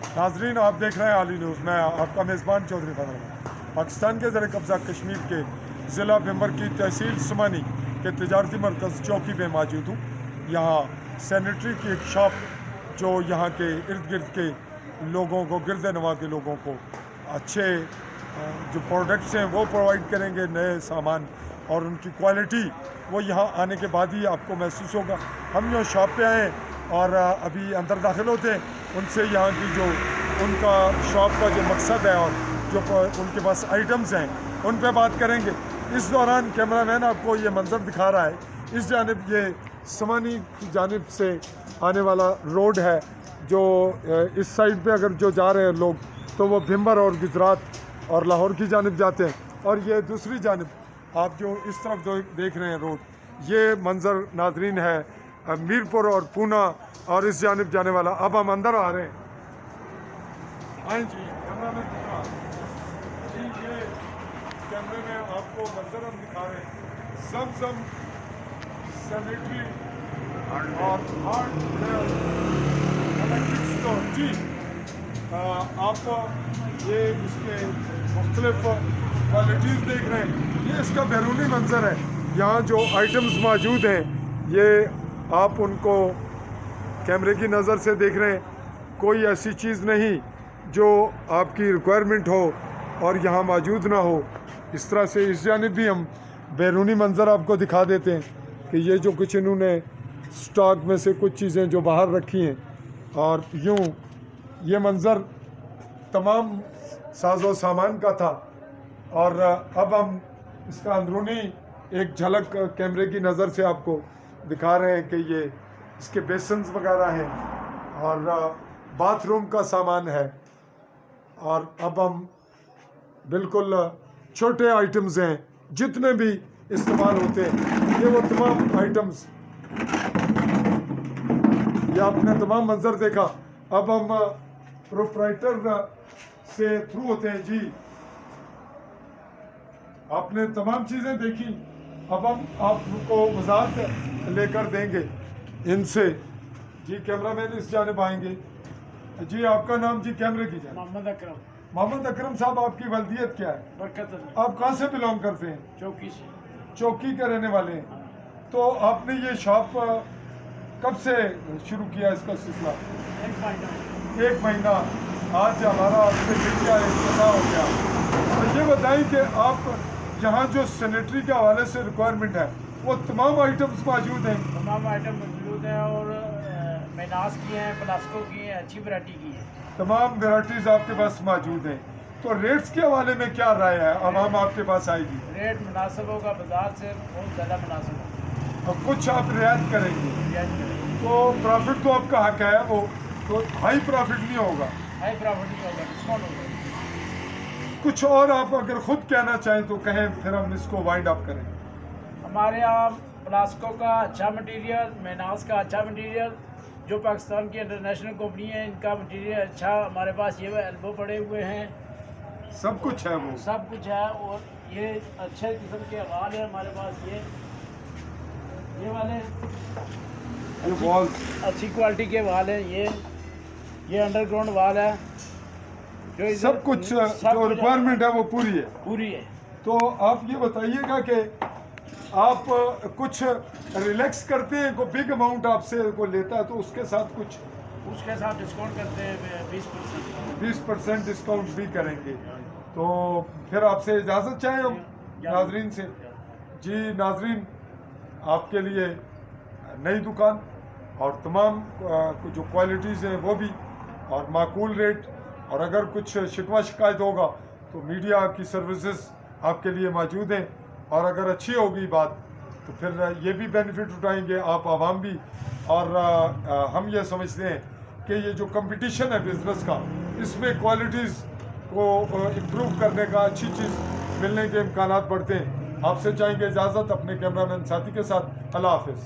नाजरीन, आप देख रहे हैं आली न्यूज़। मैं आपका मेज़बान चौधरी फजल। पाकिस्तान के ज़र कब्ज़ा कश्मीर के ज़िला भिंबर की तहसील सुमानी के तजारती मरकज़ चौकी पे मौजूद हूँ। यहाँ सैनिटरी की एक शॉप जो यहाँ के इर्द गिर्द के लोगों को, गिरद नवा के लोगों को अच्छे जो प्रोडक्ट्स हैं वो प्रोवाइड करेंगे, नए सामान और उनकी क्वालिटी वो यहाँ आने के बाद ही आपको महसूस होगा। हम यहाँ शॉप पे आए और अभी अंदर दाखिल होते हैं, उनसे यहाँ की जो उनका शॉप का जो मकसद है और जो उनके पास आइटम्स हैं उन पे बात करेंगे। इस दौरान कैमरामैन आपको ये मंजर दिखा रहा है। इस जानिब ये समानी की जानिब से आने वाला रोड है, जो इस साइड पे अगर जो जा रहे हैं लोग तो वो भिंबर और गुजरात और लाहौर की जानिब जाते हैं, और ये दूसरी जानिब आप जो इस तरफ जो देख रहे हैं रोड, ये मंजर नाजरीन है मीरपुर और पूना और इस जानिब जाने वाला। अब हम अंदर आ रहे हैं। आए जी, कैमरा में जी, ये कैमरे में आपको मंजर हम दिखा रहे हैं। ज़मज़म सैनिटरी और हार्डवेयर इलेक्ट्रिक स्टोर जी। आप ये इसके मुख्तलिफ क्वालिटीज़ देख रहे हैं। ये इसका बैरूनी मंजर है। यहाँ जो आइटम्स मौजूद हैं ये आप उनको कैमरे की नज़र से देख रहे हैं। कोई ऐसी चीज़ नहीं जो आपकी रिक्वायरमेंट हो और यहाँ मौजूद ना हो। इस तरह से इस जानिब भी हम बैरूनी मंजर आपको दिखा देते हैं कि ये जो कुछ इन्होंने स्टॉक में से कुछ चीज़ें जो बाहर रखी हैं, और यूँ ये मंज़र तमाम साजो सामान का था। और अब हम इसका अंदरूनी एक झलक कैमरे की नज़र से आपको दिखा रहे हैं कि ये इसके बेसन्स वगैरह हैं और बाथरूम का सामान है। और अब हम बिल्कुल छोटे आइटम्स हैं जितने भी इस्तेमाल होते हैं, ये वो तमाम आइटम्स, ये आपने तमाम मंजर देखा। अब हम प्रोप्राइटर से थ्रू होते हैं जी। आपने तमाम चीज़ें देखी, अब हम आपको वजाहत लेकर देंगे इनसे जी। कैमरामैन इस जानिब आएंगे जी। आपका नाम जी कैमरे की जानिब? मोहम्मद अकरम। मोहम्मद अकरम साहब, आपकी वल्दियत क्या है? बरकत। आप कहाँ से बिलोंग करते हैं? चौकी से। चौकी के रहने वाले हैं। तो आपने ये शॉप कब से शुरू किया इसका सिलसिला? एक महीना। आज हमारा आपसे मिल गया, एक पता हो गया। तो ये बताएं कि आप यहाँ जो सैनिटरी के हवाले से रिक्वायरमेंट है वो तमाम आइटम्स मौजूद हैं? तमाम आइटम मौजूद हैं और मेनास की हैं, प्लास्को की हैं, अच्छी वैरायटी की है। तमाम वेराइटीज आपके पास मौजूद हैं। तो रेट्स के हवाले में क्या राय है? अब हम आपके पास आएगी। रेट मुनासिब होगा, बाजार से बहुत ज़्यादा मुनासिब होगा। और कुछ आप रियायत करेंगे रियायत करेंगे तो प्रॉफिट तो आपका हक है, वो तो हाई प्रॉफिट नहीं होगा, हाई प्रॉफिट नहीं होगा, डिस्काउंट होगा। कुछ और आप अगर खुद कहना चाहें तो कहें, फिर हम इसको वाइंड अप करें। हमारे यहाँ प्लास्को का अच्छा मटेरियल, मेनास का अच्छा मटेरियल, जो पाकिस्तान की इंटरनेशनल कंपनी है इनका मटेरियल अच्छा। हमारे पास ये एल्बो पड़े हुए हैं, सब कुछ है वो, सब कुछ है। और ये अच्छे किस्म के वाल है हमारे पास। ये वाले वॉल अच्छी क्वालिटी के वाल हैं। ये अंडरग्राउंड वाल है जो सब कुछ जो रिक्वायरमेंट है वो पूरी है। पूरी है। तो आप ये बताइएगा कि आप कुछ रिलैक्स करते हैं, को बिग अमाउंट आपसे को लेता है तो उसके साथ कुछ, उसके साथ डिस्काउंट करते हैं 20%। 20% डिस्काउंट भी करेंगे। तो फिर आपसे इजाज़त चाहें हम नाजरीन से जी। नाजरीन, आपके लिए नई दुकान और तमाम जो क्वालिटीज़ हैं वो भी, और माकूल रेट। और अगर कुछ शिकवा शिकायत होगा तो मीडिया की सर्विसेज आपके लिए मौजूद हैं। और अगर अच्छी होगी बात तो फिर ये भी बेनिफिट उठाएंगे आप आवाम भी। और हम ये समझते हैं कि ये जो कंपटीशन है बिज़नेस का, इसमें क्वालिटीज़ को इम्प्रूव करने का, अच्छी चीज़ मिलने के इम्कानात बढ़ते हैं। आपसे चाहेंगे इजाज़त अपने कैमरामैन साथी के साथ। अल्लाह हाफ़िज़।